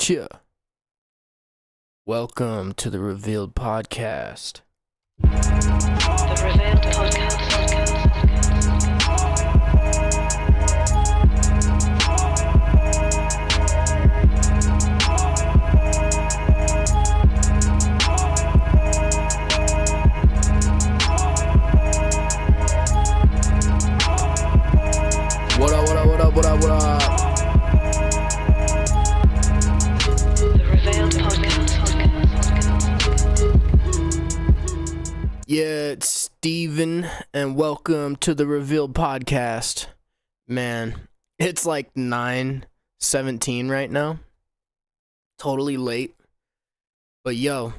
Cheer. Welcome to the Ruveiled podcast. The Ruveiled podcast. What up, what up, what up, what up, what up? The Ruveiled podcast. Yeah, it's Steven, and welcome to the Ruveiled podcast. Man, it's like 9:17 right now. Totally late. But yo,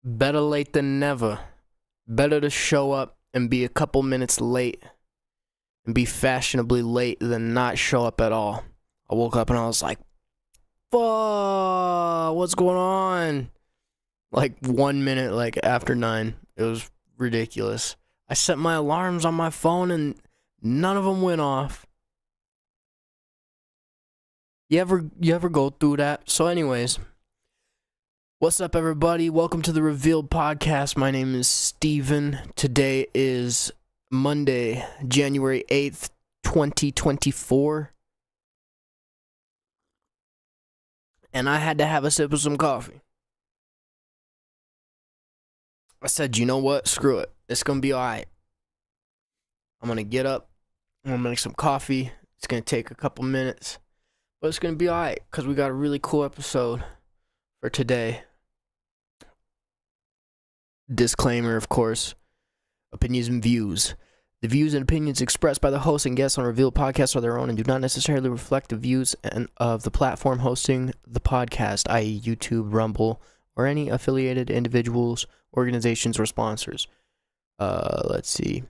better late than never. Better to show up and be a couple minutes late and be fashionably late than not show up at all. I woke up and I was like, fuck, what's going on? Like 1 minute after 9. It was ridiculous. I set my alarms on my phone and none of them went off. You ever go through that? So anyways, what's up everybody? Welcome to the Ruveiled podcast. My name is Steven. Today is Monday, January 8th, 2024. And I had to have a sip of some coffee. I said, you know what? Screw it. It's going to be alright. I'm going to get up. I'm going to make some coffee. It's going to take a couple minutes. But it's going to be alright because we got a really cool episode for today. Disclaimer, of course. Opinions and views. The views and opinions expressed by the host and guests on Ruveiled podcasts are their own and do not necessarily reflect the views of the platform hosting the podcast, i.e. YouTube, Rumble, or any affiliated individuals, organizations, or sponsors. Let's see.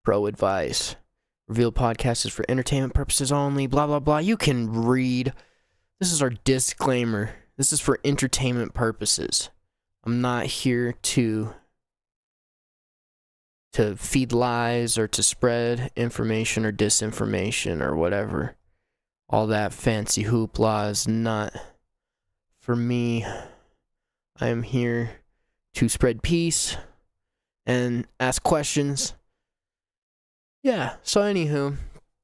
Pro advice. Ruveiled podcast is for entertainment purposes only, blah, blah, blah. You can read. This is our disclaimer. This is for entertainment purposes. I'm not here to feed lies or to spread information or disinformation or whatever. All that fancy hoopla is not for me. I am here to spread peace and ask questions. Yeah, so anywho,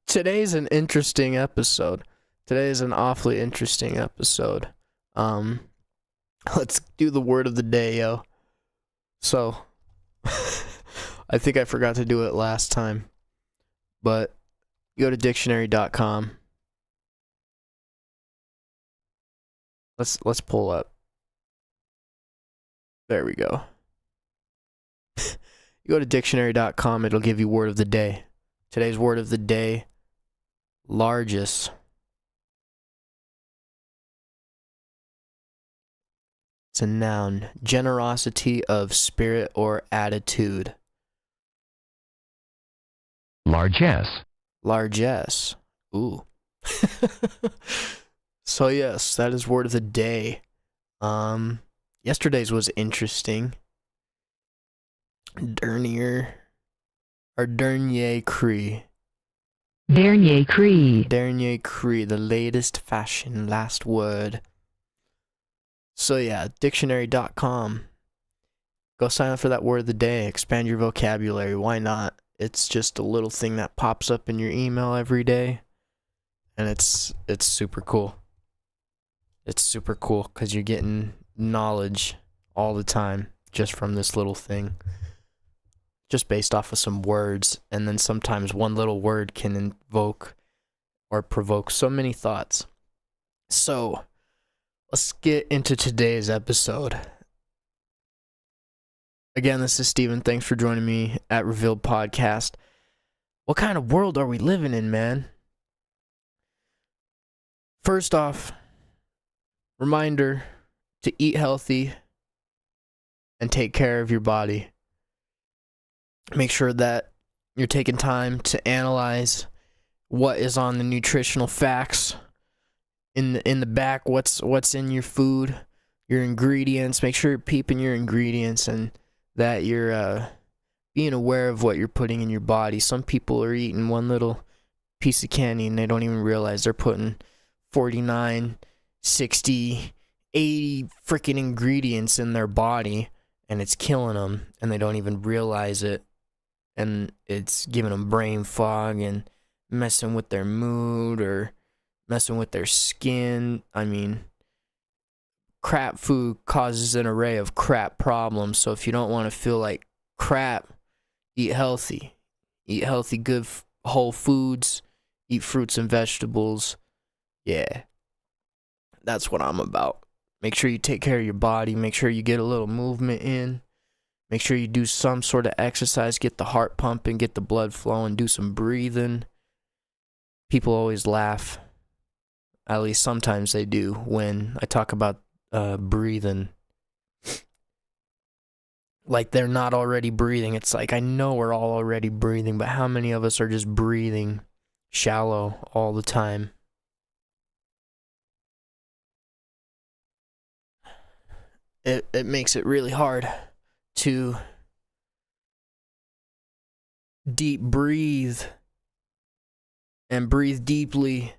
today's an interesting episode. Today is an awfully interesting episode. Let's do the word of the day, yo. So, I think I forgot to do it last time, but you go to dictionary.com. Let's pull up. There we go. You go to dictionary.com, it'll give you word of the day. Today's word of the day, largest. It's a noun. Generosity of spirit or attitude. Largesse. Largesse. Ooh. So yes, that is word of the day. Yesterday's was interesting. Dernier Cree. Dernier Cree. Dernier Cree, the latest fashion, last word. So yeah, dictionary.com. Go sign up for that word of the day. Expand your vocabulary. Why not? It's just a little thing that pops up in your email every day. And it's super cool. It's super cool because you're getting knowledge all the time just from this little thing. Just based off of some words. And then sometimes one little word can invoke or provoke so many thoughts. So, let's get into today's episode. Again, this is Steven. Thanks for joining me at Ruveiled Podcast. What kind of world are we living in, man? First off, reminder to eat healthy and take care of your body. Make sure that you're taking time to analyze what is on the nutritional facts in the back, what's in your food, your ingredients. Make sure you're peeping your ingredients and that you're being aware of what you're putting in your body. Some people are eating one little piece of candy and they don't even realize they're putting 49 60, 80 freaking ingredients in their body, and it's killing them, and they don't even realize it, and it's giving them brain fog and messing with their mood or messing with their skin. I mean, crap food causes an array of crap problems, so if you don't want to feel like crap, eat healthy. Eat healthy, good, whole foods. Eat fruits and vegetables. Yeah. That's what I'm about. Make sure you take care of your body. Make sure you get a little movement in. Make sure you do some sort of exercise. Get the heart pumping. Get the blood flowing. Do some breathing. People always laugh. At least sometimes they do when I talk about breathing. Like they're not already breathing. It's like, I know we're all already breathing, but how many of us are just breathing shallow all the time? It makes it really hard to deep breathe and breathe deeply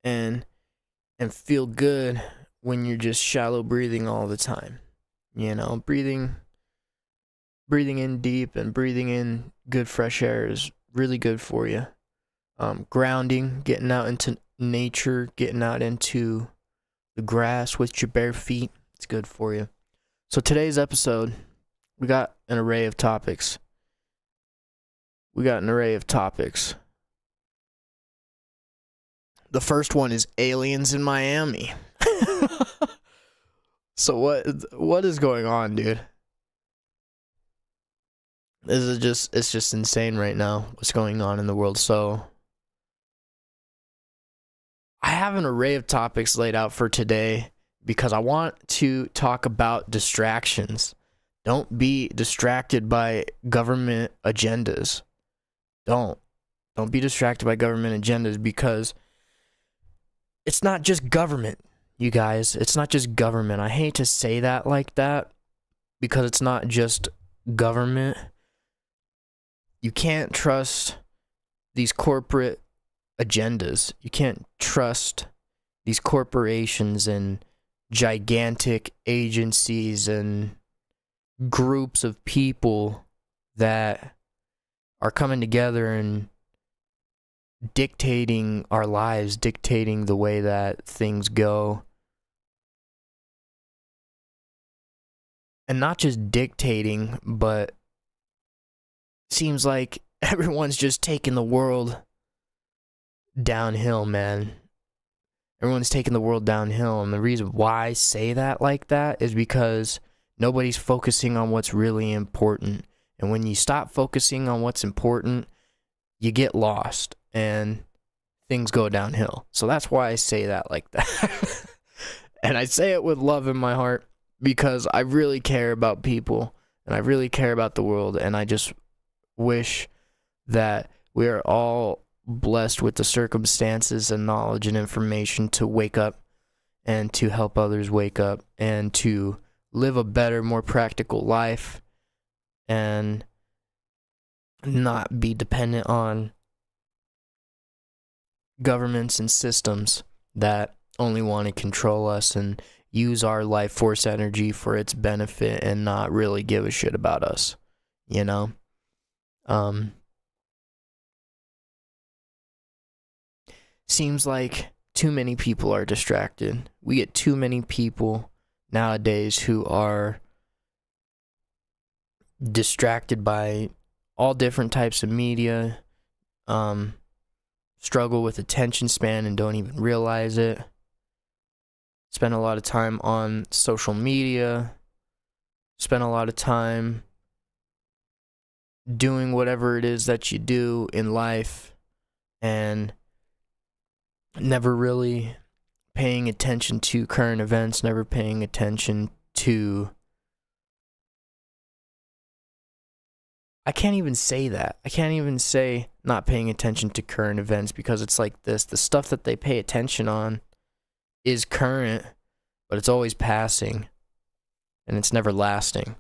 and feel good when you're just shallow breathing all the time. You know, breathing in deep and breathing in good fresh air is really good for you. Grounding, getting out into nature, getting out into the grass with your bare feet, it's good for you. So today's episode, we got an array of topics. The first one is aliens in Miami. So what is going on, dude? It's just insane right now what's going on in the world. So I have an array of topics laid out for today because I want to talk about distractions. Don't be distracted by government agendas. Don't be distracted by government agendas, because it's not just government, you guys. It's not just government. I hate to say that like that, because it's not just government. You can't trust these corporate agendas. You can't trust these corporations and gigantic agencies and groups of people that are coming together and dictating our lives, dictating the way that things go. And not just dictating, but seems like everyone's just taking the world downhill, man. Everyone's taking the world downhill, and the reason why I say that like that is because nobody's focusing on what's really important. And when you stop focusing on what's important, you get lost and things go downhill. So that's why I say that like that. And I say it with love in my heart, because I really care about people and I really care about the world, and I just wish that we are all blessed with the circumstances and knowledge and information to wake up and to help others wake up and to live a better, more practical life and not be dependent on governments and systems that only want to control us and use our life force energy for its benefit and not really give a shit about us, you know? Seems like too many people are distracted. We get too many people nowadays who are distracted by all different types of media, struggle with attention span and don't even realize it. Spend a lot of time on social media, spend a lot of time doing whatever it is that you do in life, and never really paying attention to current events, never paying attention to... I can't even say that. I can't even say not paying attention to current events, because it's like this. The stuff that they pay attention on is current, but it's always passing, and it's never lasting.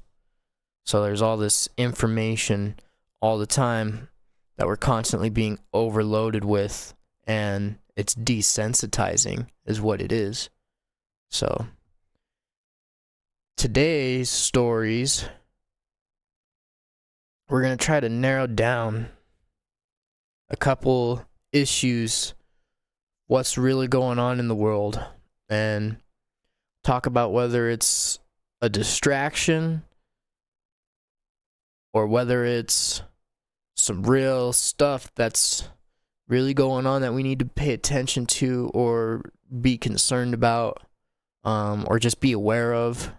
So there's all this information all the time that we're constantly being overloaded with, and it's desensitizing is what it is. So, today's stories, we're going to try to narrow down a couple issues, what's really going on in the world, and talk about whether it's a distraction or whether it's some real stuff that's really going on that we need to pay attention to or be concerned about, or just be aware of.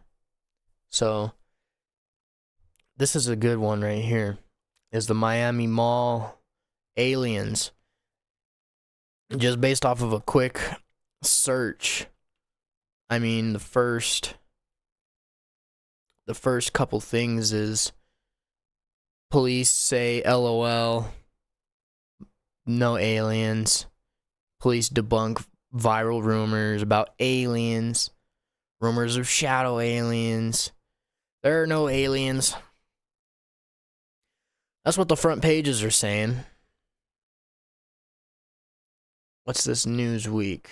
So this is a good one right here, is the Miami Mall aliens. Just based off of a quick search, I mean, the first couple things is police say LOL, no aliens. Police debunk viral rumors about aliens, rumors of shadow aliens. There are no aliens. That's what the front pages are saying. What's this Newsweek?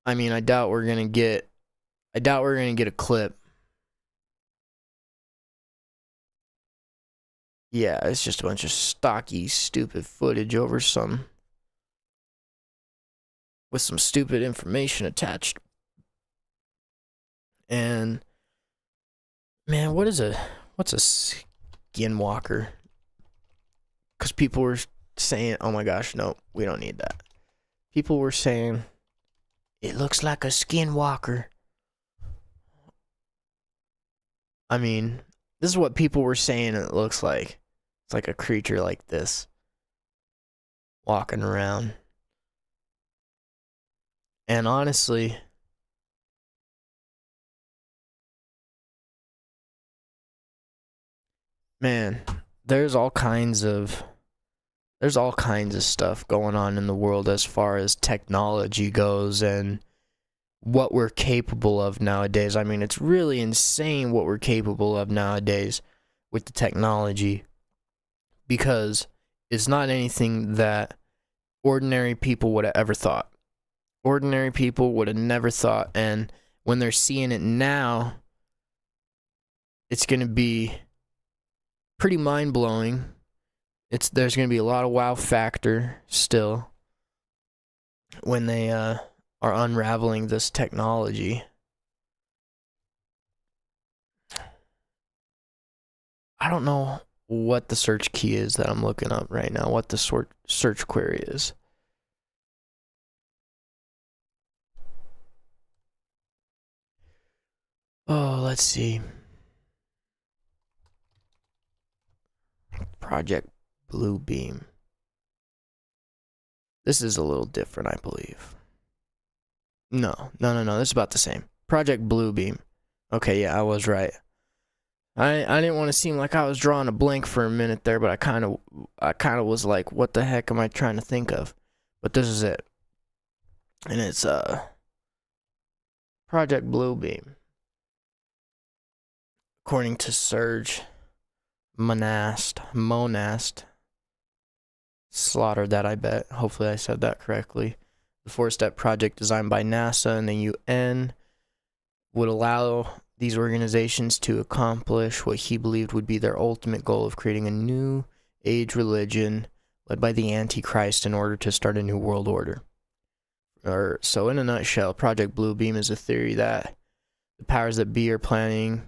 I mean, I doubt we're gonna get a clip. Yeah, it's just a bunch of stocky, stupid footage over with some stupid information attached. And man, what's a skinwalker? Because people were saying, oh my gosh, no, we don't need that. People were saying, it looks like a skinwalker. I mean, this is what people were saying it looks like. It's like a creature like this, walking around. And honestly, man, there's all kinds of stuff going on in the world as far as technology goes and what we're capable of nowadays. I mean, it's really insane what we're capable of nowadays with the technology, because it's not anything that ordinary people would have ever thought. Ordinary people would have never thought, and when they're seeing it now, it's going to be pretty mind-blowing. There's going to be a lot of wow factor still when they are unraveling this technology. I don't know what the search key is that I'm looking up right now, what the search query is. Oh, let's see. Project Bluebeam. This is a little different, I believe. No. This is about the same. Project Bluebeam. Okay, yeah, I was right. I didn't want to seem like I was drawing a blank for a minute there, but I kind of was like, what the heck am I trying to think of? But this is it. And it's Project Bluebeam. According to Serge Monast. Slaughtered that, I bet. Hopefully I said that correctly. The 4-step project designed by NASA and the UN would allow these organizations to accomplish what he believed would be their ultimate goal of creating a new age religion led by the Antichrist in order to start a new world order. So in a nutshell, Project Bluebeam is a theory that the powers that be are planning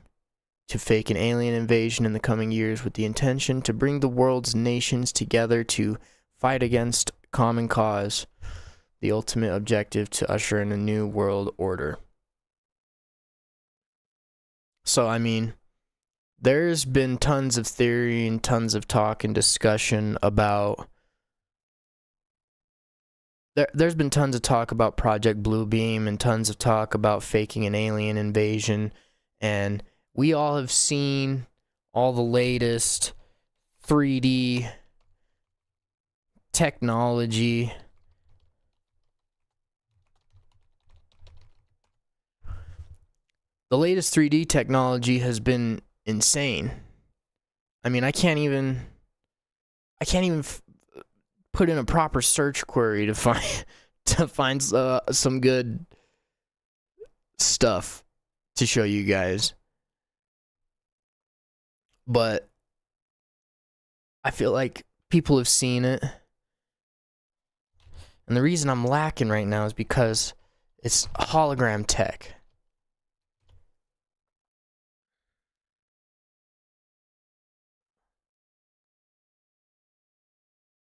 to fake an alien invasion in the coming years with the intention to bring the world's nations together to fight against common cause, the ultimate objective to usher in a new world order. So, I mean, there's been tons of theory and tons of talk and discussion about... There's been tons of talk about Project Bluebeam and tons of talk about faking an alien invasion, and we all have seen all the latest 3D technology. The latest 3D technology has been insane. I mean, I can't even I can't even put in a proper search query to find some good stuff to show you guys. But I feel like people have seen it. And the reason I'm lacking right now is because it's hologram tech.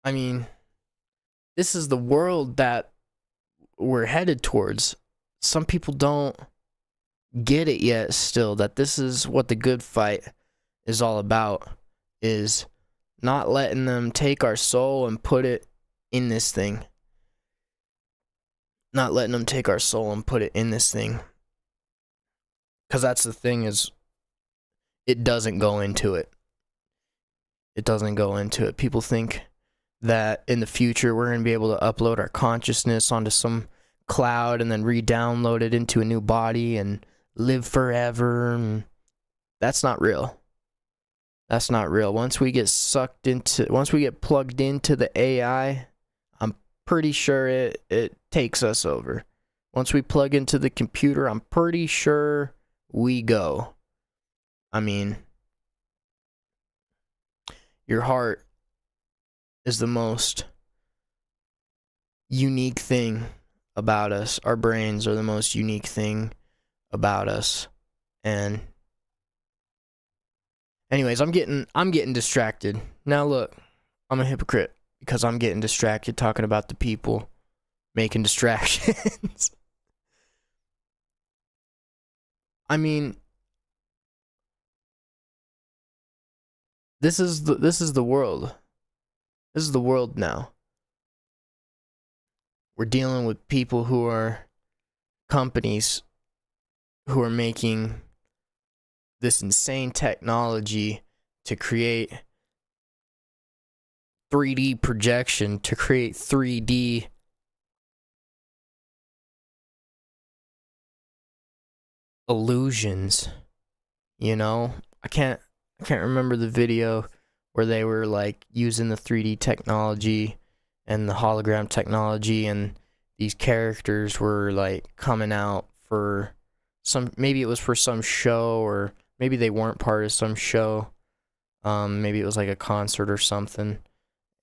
I mean, this is the world that we're headed towards. Some people don't get it yet still, that this is what the good fight is all about, is not letting them take our soul and put it in this thing. Not letting them take our soul and put it in this thing. Because that's the thing, is it doesn't go into it. It doesn't go into it. People think that in the future we're going to be able to upload our consciousness onto some cloud and then re-download it into a new body and live forever. And that's not real. That's not real. Once we get plugged into the AI, I'm pretty sure it takes us over. Once we plug into the computer, I'm pretty sure we go. I mean, your heart is the most unique thing about us. Our brains are the most unique thing about us. And anyways, I'm getting distracted. Now look, I'm a hypocrite because I'm getting distracted talking about the people making distractions. I mean, this is the world. This is the world now. We're dealing with people who are companies who are making this insane technology to create 3D projection, to create 3D illusions. You know, I can't remember the video where they were like using the 3D technology and the hologram technology, and these characters were like coming out for maybe it was for some show, or maybe they weren't part of some show. Maybe it was like a concert or something,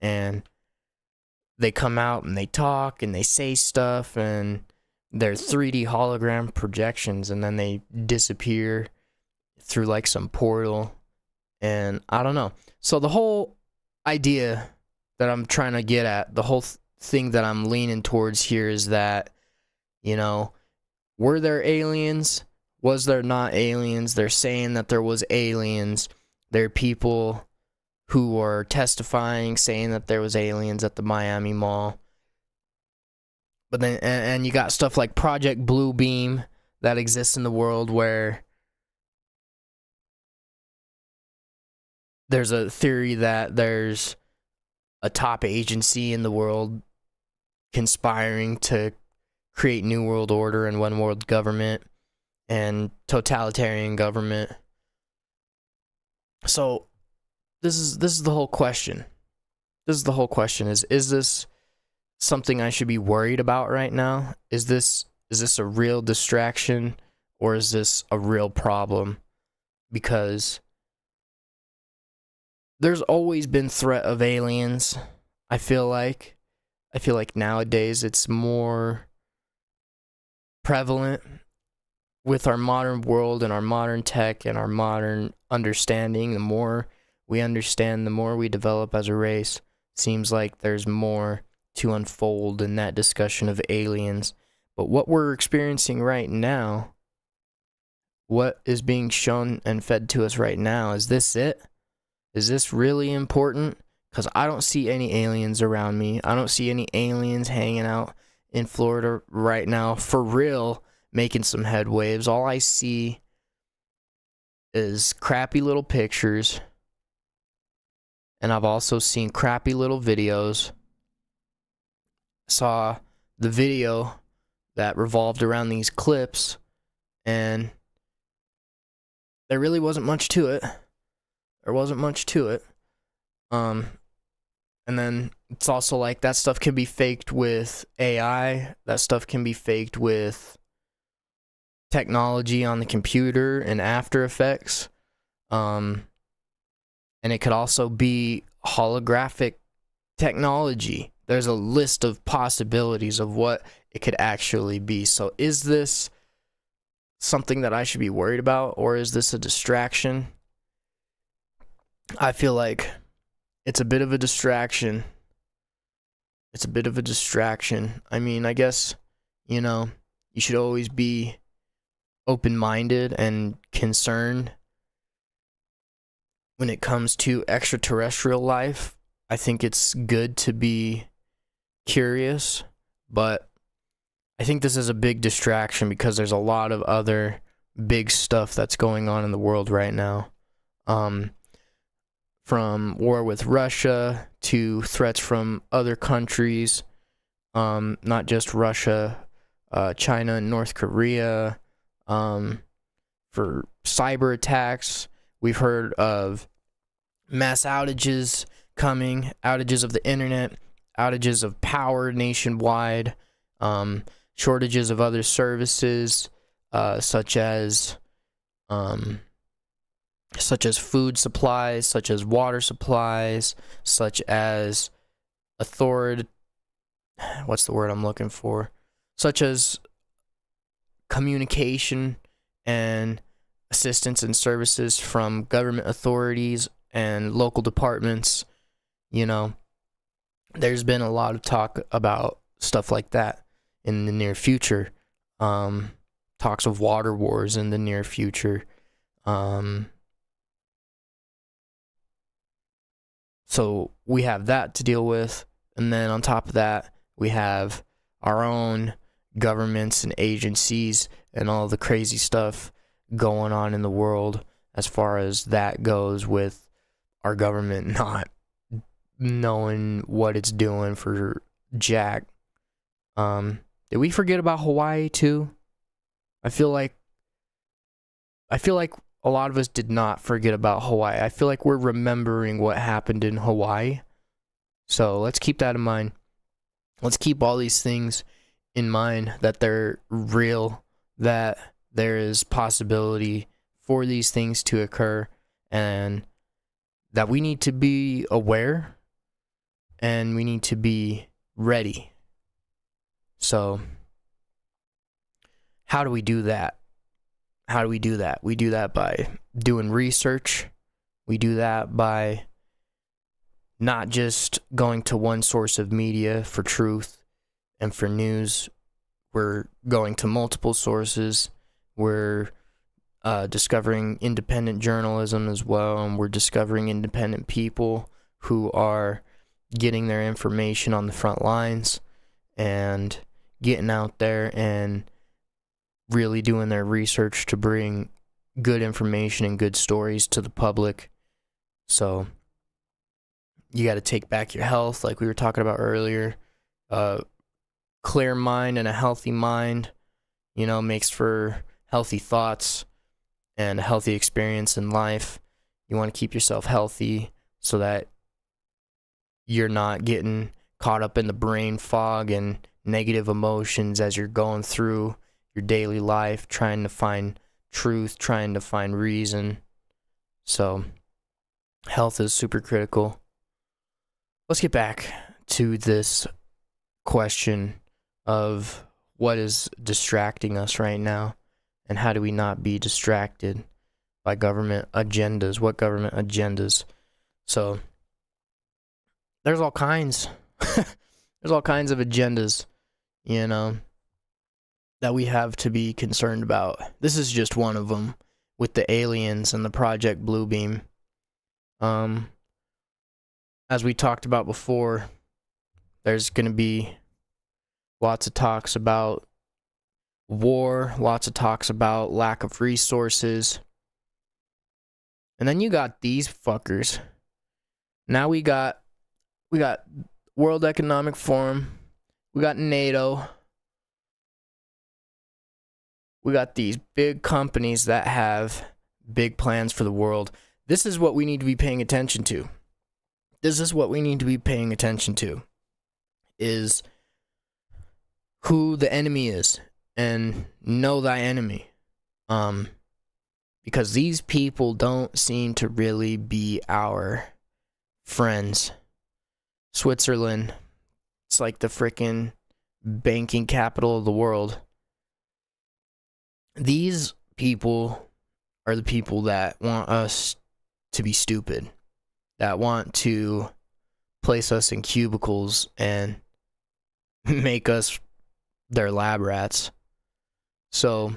and they come out and they talk and they say stuff, and they're 3D hologram projections, and then they disappear through like some portal, and I don't know. So the whole idea that I'm trying to get at, the whole thing that I'm leaning towards here is that, you know, were there aliens? Was there not aliens? They're saying that there was aliens. There are people who are testifying, saying that there was aliens at the Miami Mall. But then, and you got stuff like Project Bluebeam that exists in the world, where there's a theory that there's a top agency in the world conspiring to create New World Order and one world government and totalitarian government. So this is the whole question. This is the whole question. Is this something I should be worried about right now? Is this a real distraction, or is this a real problem? Because there's always been threat of aliens. I feel like nowadays it's more prevalent with our modern world and our modern tech and our modern understanding. The more we understand, the more we develop as a race. Seems like there's more to unfold in that discussion of aliens. But what we're experiencing right now, what is being shown and fed to us right now, is this it? Is this really important? Because I don't see any aliens around me. I don't see any aliens hanging out in Florida right now, for real, making some head waves. All I see is crappy little pictures. And I've also seen crappy little videos. Saw the video that revolved around these clips, and there really wasn't much to it. There wasn't much to it. And then it's also like that stuff can be faked with AI. That stuff can be faked with technology on the computer and After Effects. And it could also be holographic technology. There's a list of possibilities of what it could actually be. So is this something that I should be worried about, or is this a distraction? I feel like it's a bit of a distraction. It's a bit of a distraction. I mean, I guess, you know, you should always be open-minded and concerned when it comes to extraterrestrial life. I think it's good to be curious, but I think this is a big distraction because there's a lot of other big stuff that's going on in the world right now. From war with Russia to threats from other countries, not just Russia, China and North Korea, for cyber attacks. We've heard of mass outages coming, outages of the internet, outages of power nationwide, shortages of other services, such as food supplies, such as water supplies, such as what's the word I'm looking for? Such as communication and assistance and services from government authorities and local departments. You know, there's been a lot of talk about stuff like that in the near future. Talks of water wars in the near future. So we have that to deal with. And then on top of that, we have our own governments and agencies and all the crazy stuff going on in the world as far as that goes, with our government not knowing what it's doing for jack. Did we forget about Hawaii too? I feel like a lot of us did not forget about Hawaii. I feel like we're remembering what happened in Hawaii. So let's keep that in mind. Let's keep all these things in mind, that they're real, that there is possibility for these things to occur, and that we need to be aware and we need to be ready. So how do we do that? How do we do that? We do that by doing research. We do that by not just going to one source of media for truth and for news. We're going to multiple sources. We're discovering independent journalism as well, and we're discovering independent people who are getting their information on the front lines and getting out there and really doing their research to bring good information and good stories to the public. So you got to take back your health, like we were talking about earlier. Clear mind and a healthy mind, you know, makes for healthy thoughts and a healthy experience in life. You want to keep yourself healthy so that you're not getting caught up in the brain fog and negative emotions as you're going through your daily life, trying to find truth, trying to find reason. So health is super critical. Let's get back to this question of what is distracting us right now, and how do we not be distracted by government agendas? What government agendas? So there's all kinds. There's all kinds of agendas, you know, that we have to be concerned about. This is just one of them, with the aliens and the Project Bluebeam. As we talked about before, there's going to be lots of talks about war, lots of talks about lack of resources. And then you got these fuckers. Now we got World Economic Forum, we got NATO, we got these big companies that have big plans for the world. This is what we need to be paying attention to. this is what we need to be paying attention to, is who the enemy is, and know thy enemy. Because these people don't seem to really be our friends. Switzerland, it's like the frickin' banking capital of the world. These people are the people that want us to be stupid, that want to place us in cubicles and make us their lab rats. So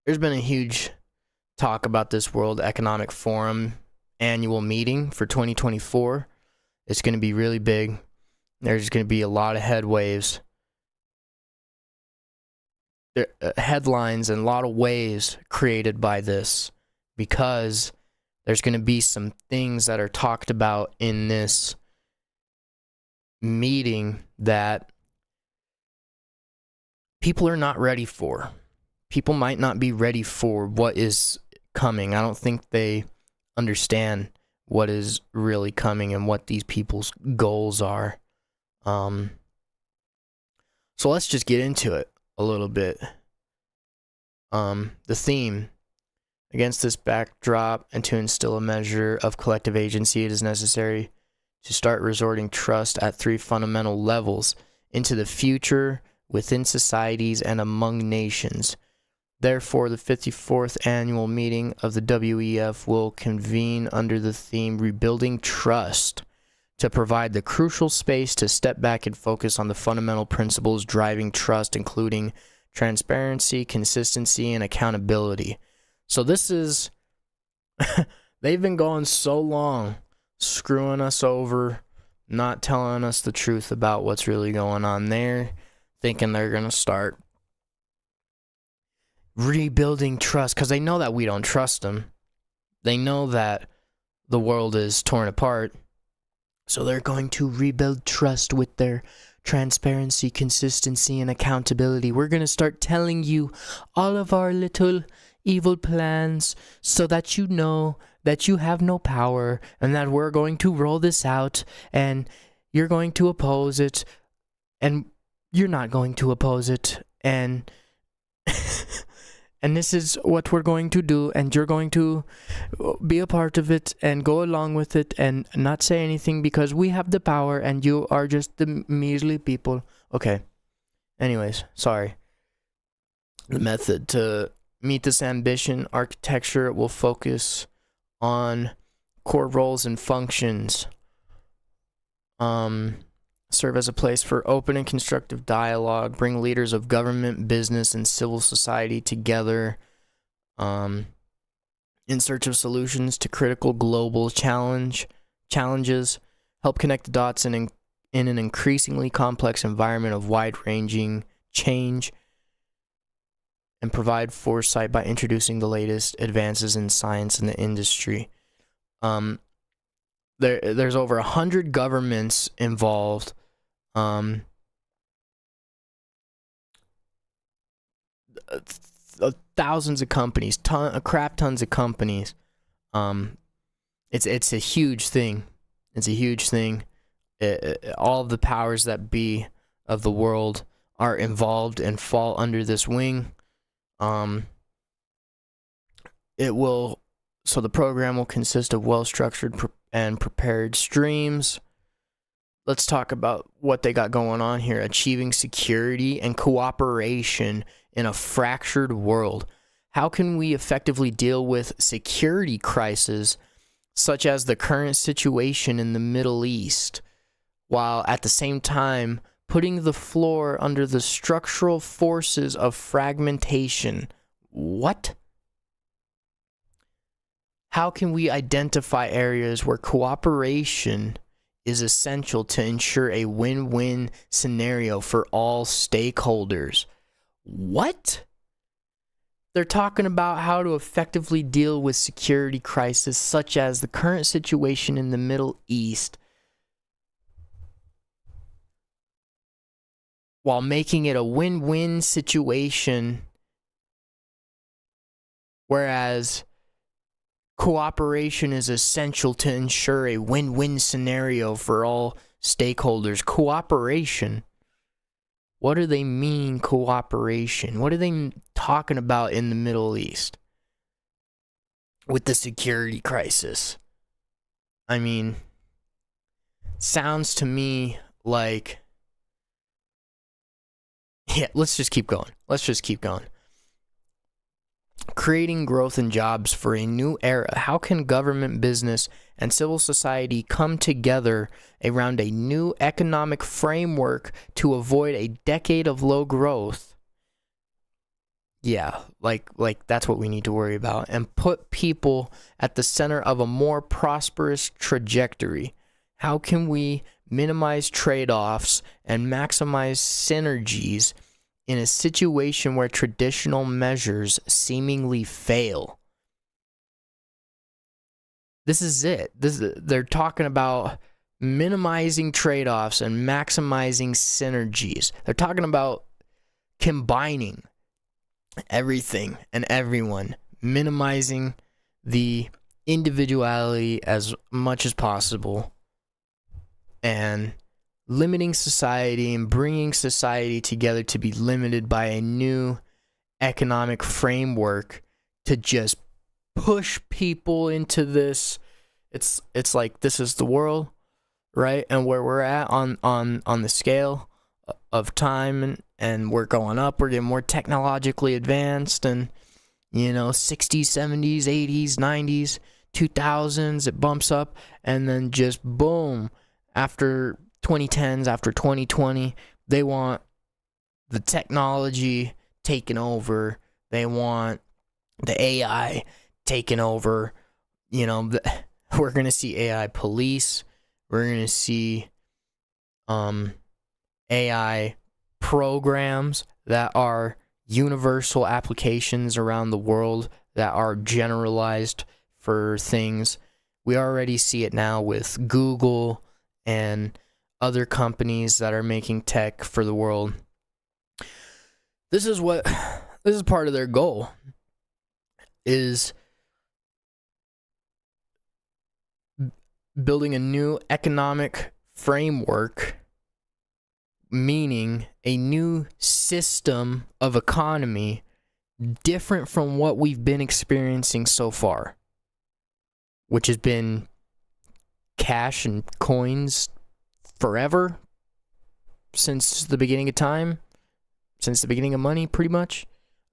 there's been a huge talk about this World Economic Forum annual meeting for 2024. It's going to be really big. There's going to be a lot of headwaves, headlines, and a lot of waves created by this, because there's going to be some things that are talked about in this meeting that people are not ready for. People might not be ready for what is coming. I don't think they understand what is really coming and what these people's goals are. So let's just get into it a little bit. The theme: against this backdrop and to instill a measure of collective agency, it is necessary to start resorting trust at three fundamental levels into the future, within societies, and among nations. Therefore, the 54th annual meeting of the WEF will convene under the theme Rebuilding Trust, to provide the crucial space to step back and focus on the fundamental principles driving trust, including transparency, consistency, and accountability. So this is, they've been going so long, screwing us over, not telling us the truth about what's really going on there, thinking they're going to start rebuilding trust, because they know that we don't trust them. They know that the world is torn apart. So they're going to rebuild trust with their transparency, consistency, and accountability. We're going to start telling you all of our little evil plans so that you know that you have no power, and that we're going to roll this out, and you're going to oppose it, and you're not going to oppose it, and and this is what we're going to do, and you're going to be a part of it and go along with it and not say anything because we have the power and you are just the measly people. Okay. Anyways, sorry. The method to meet this ambition: architecture will focus on core roles and functions. Serve as a place for open and constructive dialogue, bring leaders of government, business, and civil society together in search of solutions to critical global challenges, help connect the dots in an increasingly complex environment of wide-ranging change, and provide foresight by introducing the latest advances in science and the industry. There's over 100 governments involved. Thousands of companies, crap tons of companies. It's a huge thing. It's a huge thing. All of the powers that be of the world are involved and fall under this wing. So the program will consist of well-structured and prepared streams. Let's talk about what they got going on here. Achieving security and cooperation in a fractured world. How can we effectively deal with security crises such as the current situation in the Middle East, while at the same time putting the floor under the structural forces of fragmentation? What? How can we identify areas where cooperation is essential to ensure a win-win scenario for all stakeholders? What? They're talking about how to effectively deal with security crises such as the current situation in the Middle East, while making it a win-win situation, whereas Cooperation is essential to ensure a win-win scenario for all stakeholders. Cooperation. What do they mean, cooperation? What are they talking about in the Middle East with the security crisis? I mean, sounds to me like... Yeah, let's just keep going. Creating growth and jobs for a new era. How can government, business, and civil society come together around a new economic framework to avoid a decade of low growth? Yeah, like that's what we need to worry about, and put people at the center of a more prosperous trajectory. How can we minimize trade-offs and maximize synergies in a situation where traditional measures seemingly fail? This is it. They're talking about minimizing trade-offs and maximizing synergies. They're talking about combining everything and everyone, minimizing the individuality as much as possible, and limiting society and bringing society together to be limited by a new economic framework to just push people into this. It's like, this is the world, right? And where we're at on the scale of time, and we're going up, we're getting more technologically advanced, and 60s, 70s, 80s, 90s, 2000s, it bumps up, and then just boom, after 2010s, after 2020, they want the technology taken over. They want the AI taken over. We're going to see AI police. We're going to see AI programs that are universal applications around the world, that are generalized for things. We already see it now with Google and other companies that are making tech for the world. This is part of their goal, is building a new economic framework, meaning a new system of economy different from what we've been experiencing so far, which has been cash and coins forever, since the beginning of time, since the beginning of money, pretty much,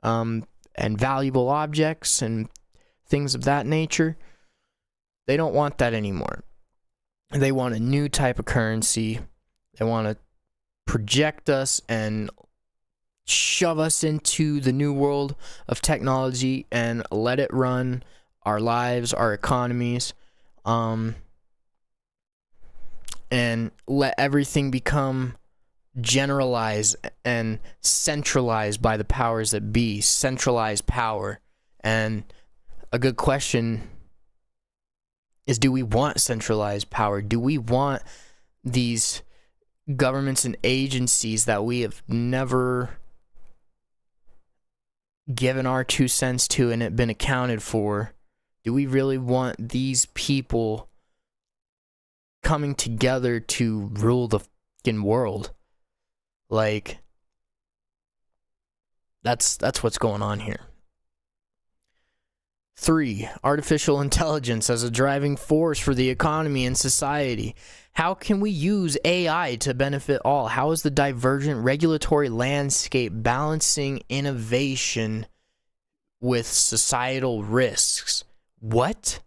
and valuable objects and things of that nature. They don't want that anymore. They want a new type of currency. They want to project us and shove us into the new world of technology and let it run our lives, our economies, and let everything become generalized and centralized by the powers that be. Centralized power. And a good question is, do we want centralized power? Do we want these governments and agencies that we have never given our 2 cents to and it been accounted for? Do we really want these people coming together to rule the fucking world? Like, that's what's going on here. 3, artificial intelligence as a driving force for the economy and society. How can we use AI to benefit all? How is the divergent regulatory landscape balancing innovation with societal risks? What?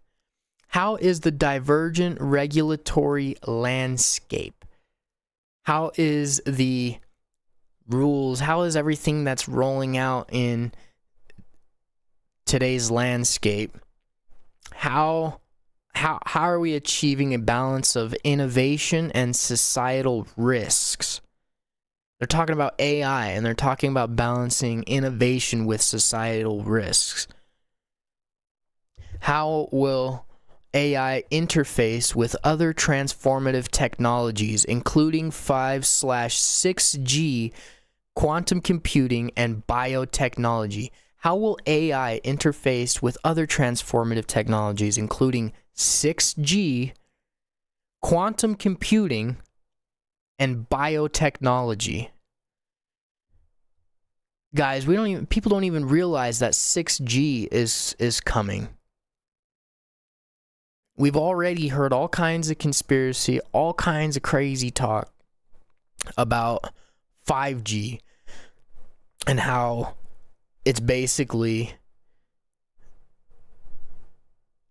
How is the divergent regulatory landscape? How is the rules? How is everything that's rolling out in today's landscape? How are we achieving a balance of innovation and societal risks? They're talking about AI, and they're talking about balancing innovation with societal risks. How will AI interface with other transformative technologies, including 5/6G, quantum computing, and biotechnology? How will AI interface with other transformative technologies, including 6G, quantum computing, and biotechnology? Guys, people don't even realize that 6G is coming. We've already heard all kinds of conspiracy, all kinds of crazy talk about 5G and how it's basically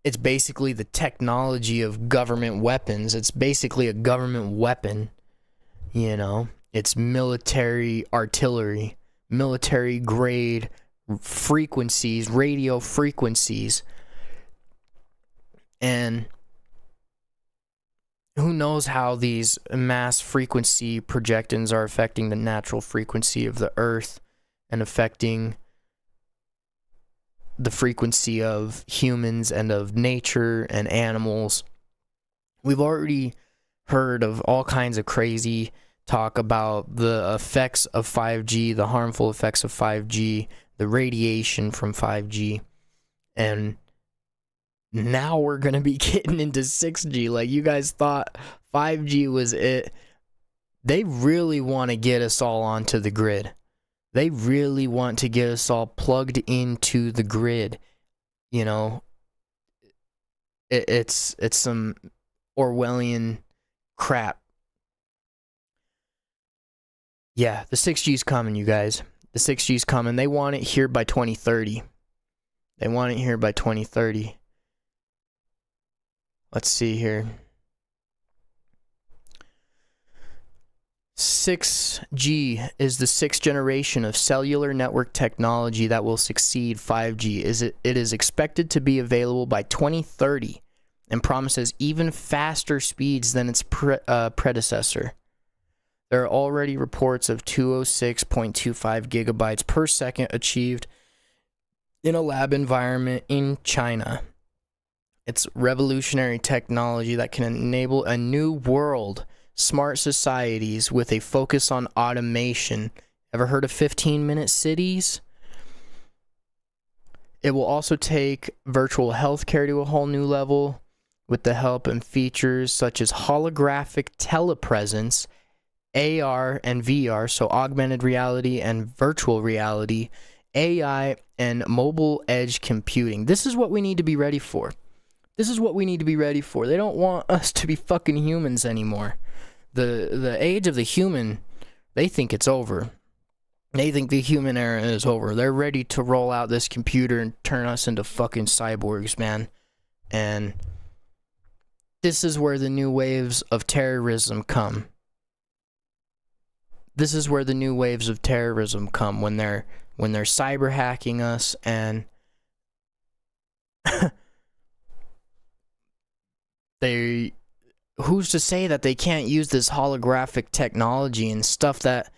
the technology of government weapons. It's basically a government weapon, you know. It's military artillery, military grade frequencies, radio frequencies. And who knows how these mass frequency projections are affecting the natural frequency of the earth and affecting the frequency of humans and of nature and animals. We've already heard of all kinds of crazy talk about the effects of 5G, the harmful effects of 5G, the radiation from 5G, and now we're going to be getting into 6G. Like, you guys thought 5G was it. They really want to get us all onto the grid. They really want to get us all plugged into the grid. You know, it's some Orwellian crap. Yeah, the 6G's coming, you guys. The 6G's coming. They want it here by 2030. They want it here by 2030. Let's see here. 6G is the sixth generation of cellular network technology that will succeed 5G. It is expected to be available by 2030 and promises even faster speeds than its predecessor. There are already reports of 206.25 gigabytes per second achieved in a lab environment in China. It's revolutionary technology that can enable a new world, smart societies with a focus on automation. Ever heard of 15-minute cities? It will also take virtual healthcare to a whole new level with the help and features such as holographic telepresence, AR and VR, so augmented reality and virtual reality, AI, and mobile edge computing. This is what we need to be ready for. This is what we need to be ready for. They don't want us to be fucking humans anymore. The age of the human, they think it's over. They think the human era is over. They're ready to roll out this computer and turn us into fucking cyborgs, man. And this is where the new waves of terrorism come. This is where the new waves of terrorism come, when they're cyber hacking us, and who's to say that they can't use this holographic technology and stuff that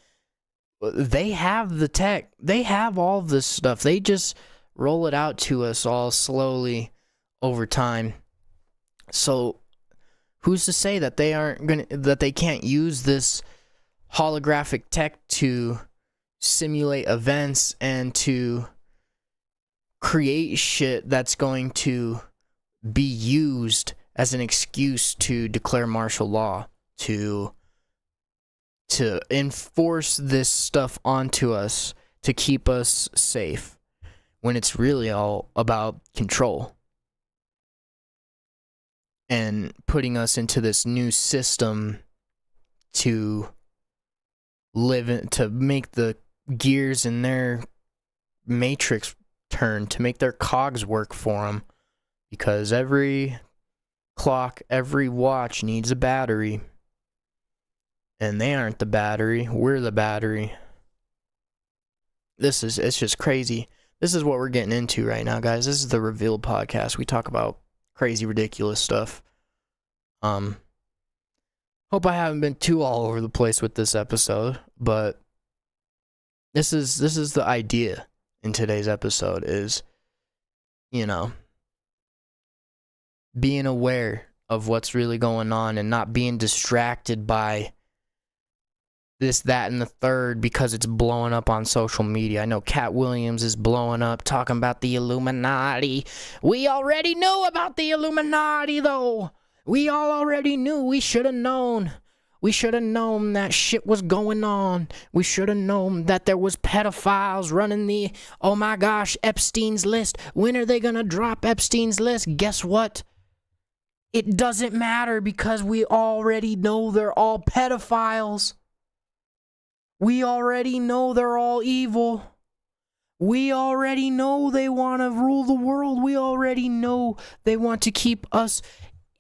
they have the tech. They have all of this stuff. They just roll it out to us all slowly over time. So who's to say that they can't use this holographic tech to simulate events and to create shit that's going to be used as an excuse to declare martial law, to enforce this stuff onto us to keep us safe, when it's really all about control and putting us into this new system to live in, to make the gears in their matrix turn, to make their cogs work for them, because every clock, every watch needs a battery, and they aren't the battery, we're the battery. It's just crazy. This is what we're getting into right now, guys. This is the Ruveiled podcast. We talk about crazy, ridiculous stuff. Hope I haven't been too all over the place with this episode, but this is the idea in today's episode, is, you know, being aware of what's really going on and not being distracted by this, that, and the third because it's blowing up on social media. I know Cat Williams is blowing up talking about the Illuminati. We already knew about the Illuminati, though. We all already knew. We should have known. We should have known that shit was going on. We should have known that there was pedophiles running the, oh my gosh, Epstein's list. When are they gonna drop Epstein's list? Guess what? It doesn't matter because we already know they're all pedophiles. We already know they're all evil. We already know they want to rule the world. We already know they want to keep us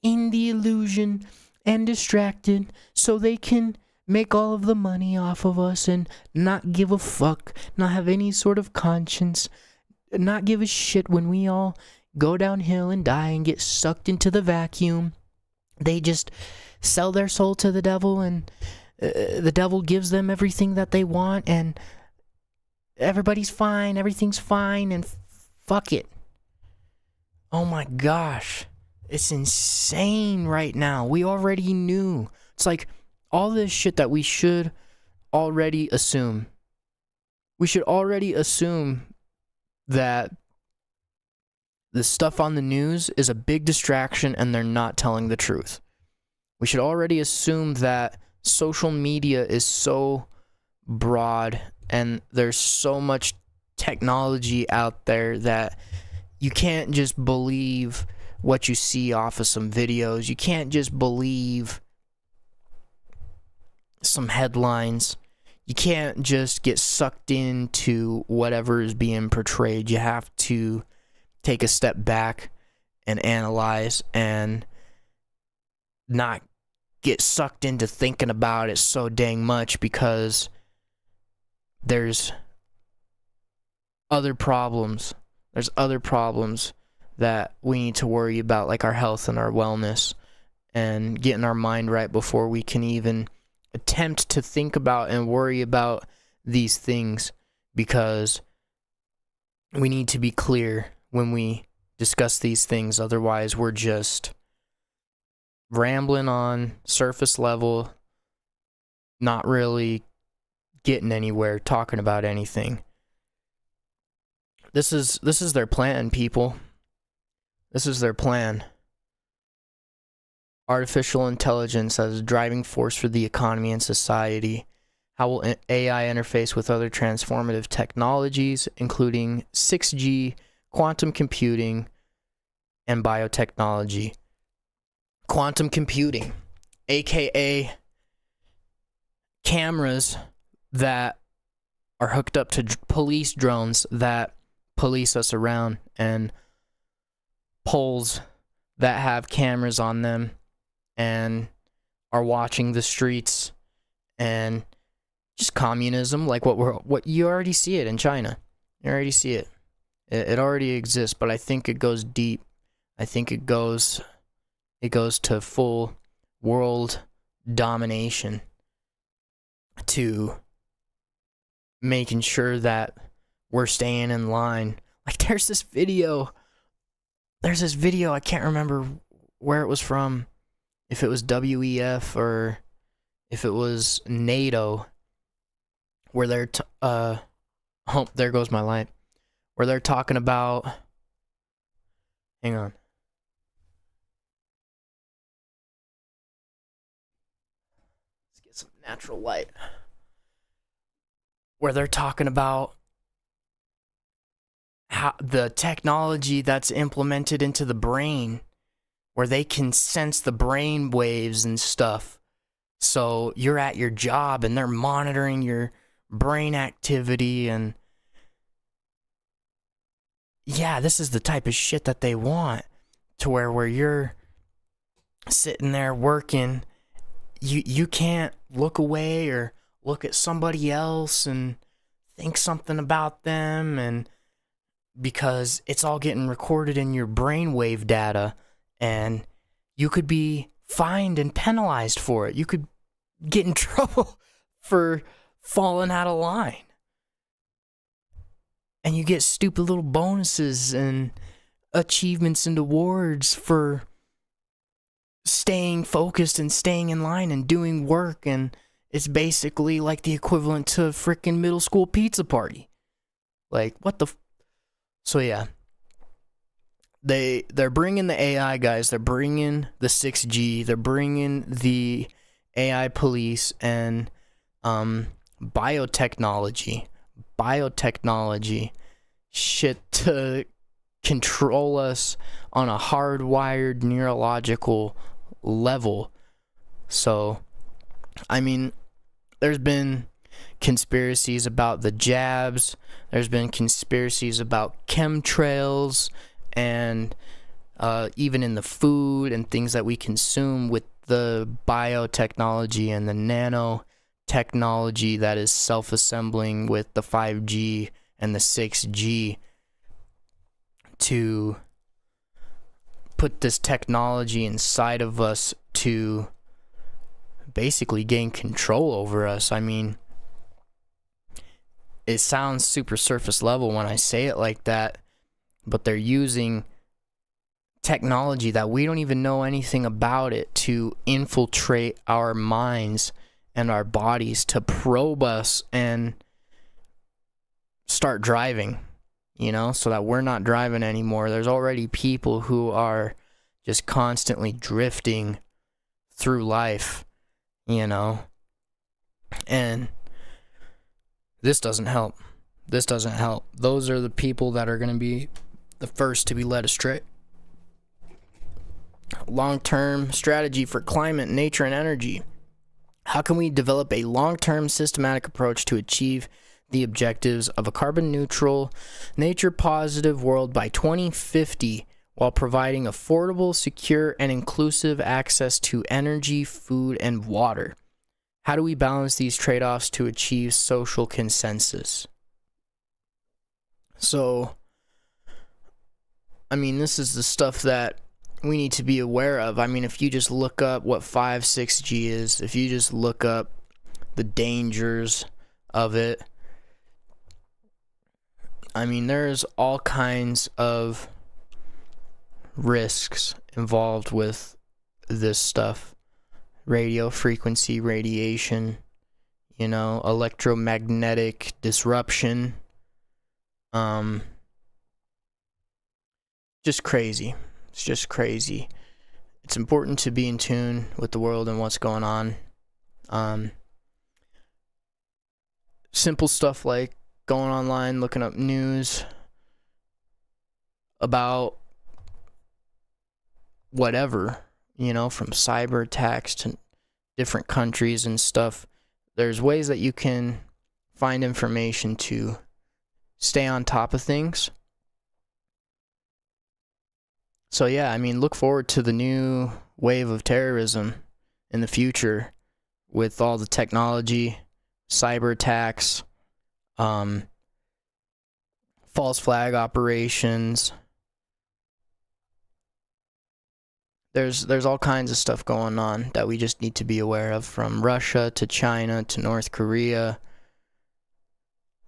in the illusion and distracted so they can make all of the money off of us and not give a fuck, not have any sort of conscience, not give a shit when we all go downhill and die and get sucked into the vacuum. They just sell their soul to the devil, and the devil gives them everything that they want, and everybody's fine, everything's fine, and fuck it. Oh my gosh. It's insane right now. We already knew. It's like all this shit that we should already assume. We should already assume that the stuff on the news is a big distraction and they're not telling the truth. We should already assume that social media is so broad and there's so much technology out there that you can't just believe what you see off of some videos. You can't just believe some headlines. You can't just get sucked into whatever is being portrayed. You have to take a step back and analyze and not get sucked into thinking about it so dang much, because there's other problems. There's other problems that we need to worry about, like our health and our wellness, and getting our mind right before we can even attempt to think about and worry about these things, because we need to be clear when we discuss these things. Otherwise, we're just rambling on surface level, not really getting anywhere, talking about anything. This is their plan, people. This is their plan. Artificial intelligence as a driving force for the economy and society. How will AI interface with other transformative technologies, including 6G, quantum computing, and biotechnology? Quantum computing, aka cameras that are hooked up to police drones that police us around, and poles that have cameras on them and are watching the streets, and just communism, like what you already see it in China. You already see it. It already exists, but I think it goes deep. I think it goes to full world domination, to making sure that we're staying in line. Like there's this video, I can't remember where it was from, if it was WEF or if it was NATO, where they're oh, there goes my light, where they're talking about, hang on, let's get some natural light, where they're talking about how the technology that's implemented into the brain, where they can sense the brain waves and stuff. So you're at your job and they're monitoring your brain activity, and yeah, this is the type of shit that they want, to where you're sitting there working, you can't look away or look at somebody else and think something about them, and because it's all getting recorded in your brainwave data, and you could be fined and penalized for it. You could get in trouble for falling out of line. And you get stupid little bonuses and achievements and awards for staying focused and staying in line and doing work, and It's basically like the equivalent to a freaking middle school pizza party. Like, what the... So, yeah. They're bringing the AI guys. They're bringing the 6G. They're bringing the AI police and biotechnology shit to control us on a hardwired neurological level. So, I mean, there's been conspiracies about the jabs. There's been conspiracies about chemtrails and even in the food and things that we consume with the biotechnology and the nanotechnology that is self-assembling with the 5G and the 6G to put this technology inside of us to basically gain control over us. I mean, it sounds super surface level when I say it like that, but they're using technology that we don't even know anything about it to infiltrate our minds and our bodies to probe us and start driving, you know, so that we're not driving anymore. There's already people who are just constantly drifting through life, you know, and this doesn't help. This doesn't help. Those are the people that are going to be the first to be led astray. Long-term strategy for climate, nature, and energy. How can we develop a long-term systematic approach to achieve the objectives of a carbon-neutral, nature-positive world by 2050 while providing affordable, secure, and inclusive access to energy, food, and water? How do we balance these trade-offs to achieve social consensus? So, I mean, this is the stuff that we need to be aware of. I mean, if you just look up what 5-6G is, if you just look up the dangers of it, I mean, there's all kinds of risks involved with this stuff. Radio frequency radiation, you know, electromagnetic disruption. Just crazy. It's just crazy. It's important to be in tune with the world and what's going on. Simple stuff like going online, looking up news about whatever, you know, from cyber attacks to different countries and stuff. There's ways that you can find information to stay on top of things. So yeah, I mean, look forward to the new wave of terrorism in the future with all the technology, cyber attacks, false flag operations. There's all kinds of stuff going on that we just need to be aware of, from Russia to China to North Korea.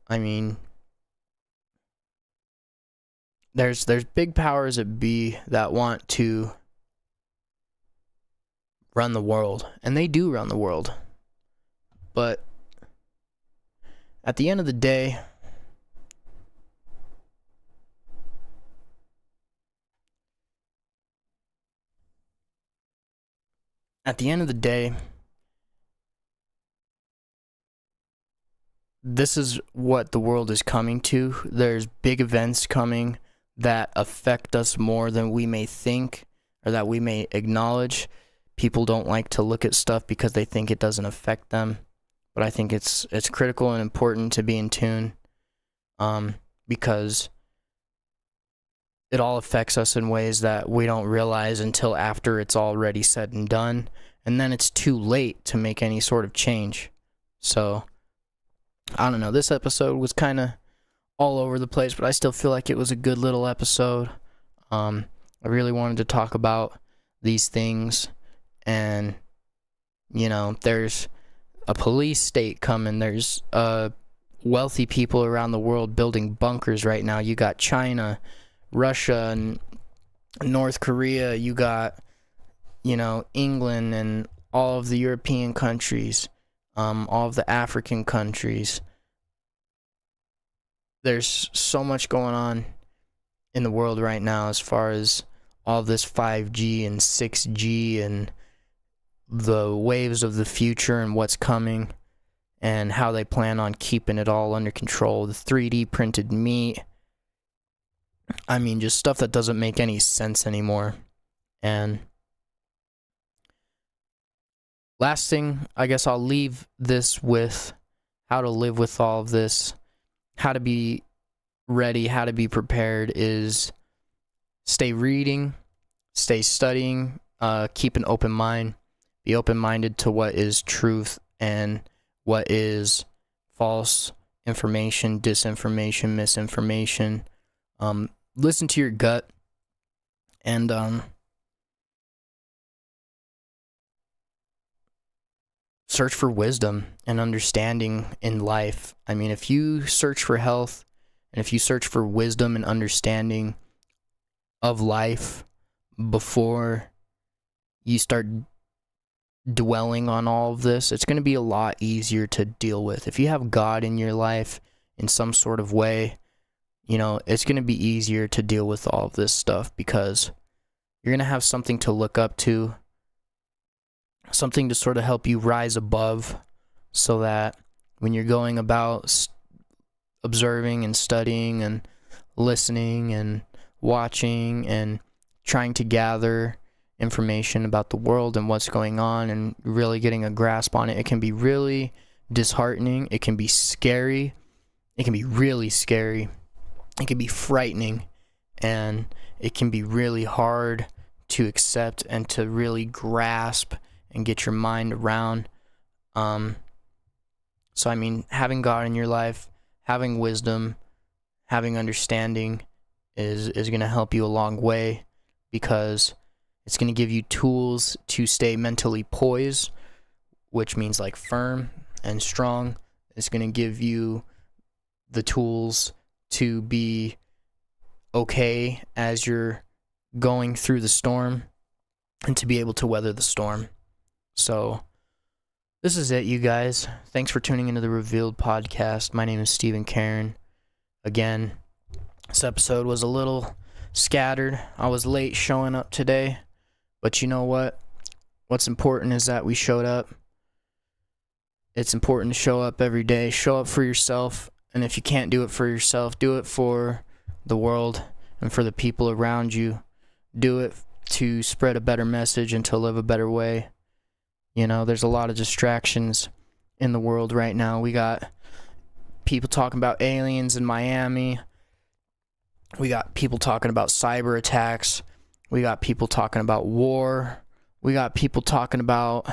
I mean, there's big powers that be that want to run the world, and they do run the world. But at the end of the day, this is what the world is coming to. There's big events coming that affect us more than we may think or that we may acknowledge. People don't like to look at stuff because they think it doesn't affect them. But I think it's critical and important to be in tune, because it all affects us in ways that we don't realize until after it's already said and done. And then it's too late to make any sort of change. So, I don't know. This episode was kind of all over the place, but I still feel like it was a good little episode. I really wanted to talk about these things. And, you know, there's a police state coming. There's wealthy people around the world building bunkers right now. You got China, Russia, and North Korea. You got, you know, England and all of the European countries. all of the African countries. There's so much going on in the world right now as far as all this 5G and 6G and the waves of the future and what's coming and how they plan on keeping it all under control. The 3D printed meat. I mean, just stuff that doesn't make any sense anymore. And last thing, I guess I'll leave this with how to live with all of this, how to be ready, how to be prepared is stay reading, stay studying, keep an open mind, be open-minded to what is truth and what is false information, disinformation, misinformation. Listen to your gut and search for wisdom and understanding in life. I mean, if you search for health and if you search for wisdom and understanding of life before you start dwelling on all of this, it's going to be a lot easier to deal with. If you have God in your life in some sort of way, you know, it's going to be easier to deal with all of this stuff because you're going to have something to look up to, something to sort of help you rise above, so that when you're going about observing and studying and listening and watching and trying to gather information about the world and what's going on and really getting a grasp on it, it can be really disheartening. It can be scary. It can be really scary. It can be frightening, and it can be really hard to accept and to really grasp and get your mind around. So I mean, having God in your life, having wisdom, having understanding is going to help you a long way, because it's going to give you tools to stay mentally poised, which means like firm and strong. It's going to give you the tools to be okay as you're going through the storm and to be able to weather the storm. So this is it, you guys. Thanks for tuning into the Ruveiled podcast. My name is Stephen Caron. Again, this episode was a little scattered. I was late showing up today, but you know what? What's important is that we showed up. It's important to show up every day. Show up for yourself. And if you can't do it for yourself, do it for the world and for the people around you. Do it to spread a better message and to live a better way. You know, there's a lot of distractions in the world right now. We got people talking about aliens in Miami. We got people talking about cyber attacks. We got people talking about war. We got people talking about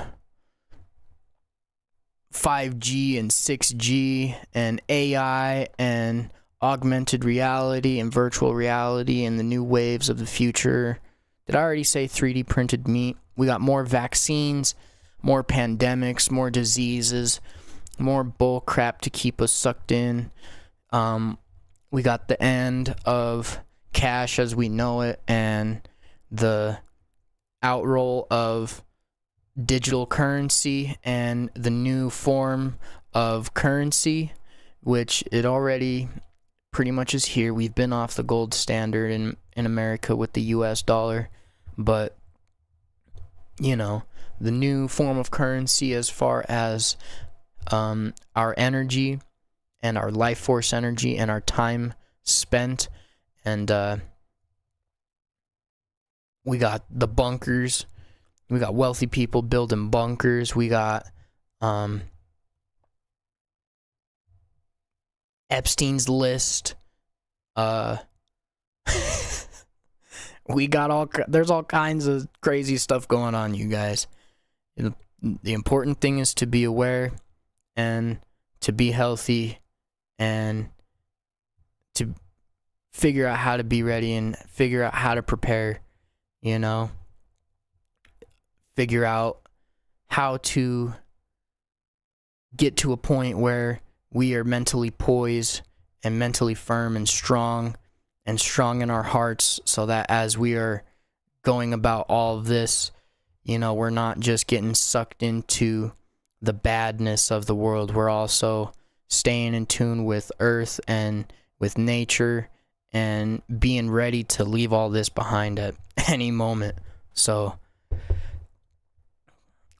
5G and 6G and AI and augmented reality and virtual reality and the new waves of the future. Did I already say 3D printed meat? We got more vaccines, more pandemics, more diseases, more bull crap to keep us sucked in. We got the end of cash as we know it and the outroll of digital currency and the new form of currency, which it already pretty much is here. We've been off the gold standard in America with the US dollar, but you know, the new form of currency as far as our energy and our life force energy and our time spent, and we got the bunkers. We got wealthy people building bunkers. We got Epstein's list. We got there's all kinds of crazy stuff going on, you guys. The important thing is to be aware and to be healthy and to figure out how to be ready and figure out how to prepare, you know. Figure out how to get to a point where we are mentally poised and mentally firm and strong in our hearts, so that as we are going about all of this, you know, we're not just getting sucked into the badness of the world. We're also staying in tune with Earth and with nature and being ready to leave all this behind at any moment. So,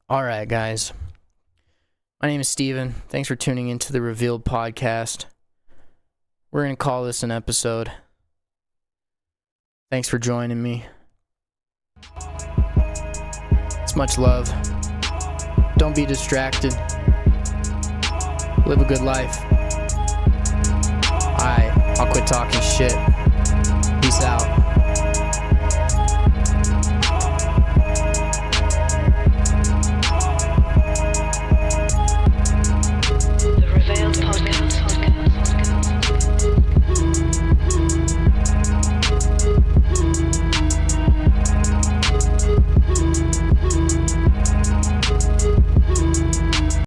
alright guys. My name is Steven. Thanks for tuning into the Ruveiled podcast. We're going to call this an episode. Thanks for joining me. It's much love. Don't be distracted. Live a good life. Alright, I'll quit talking shit. Peace out.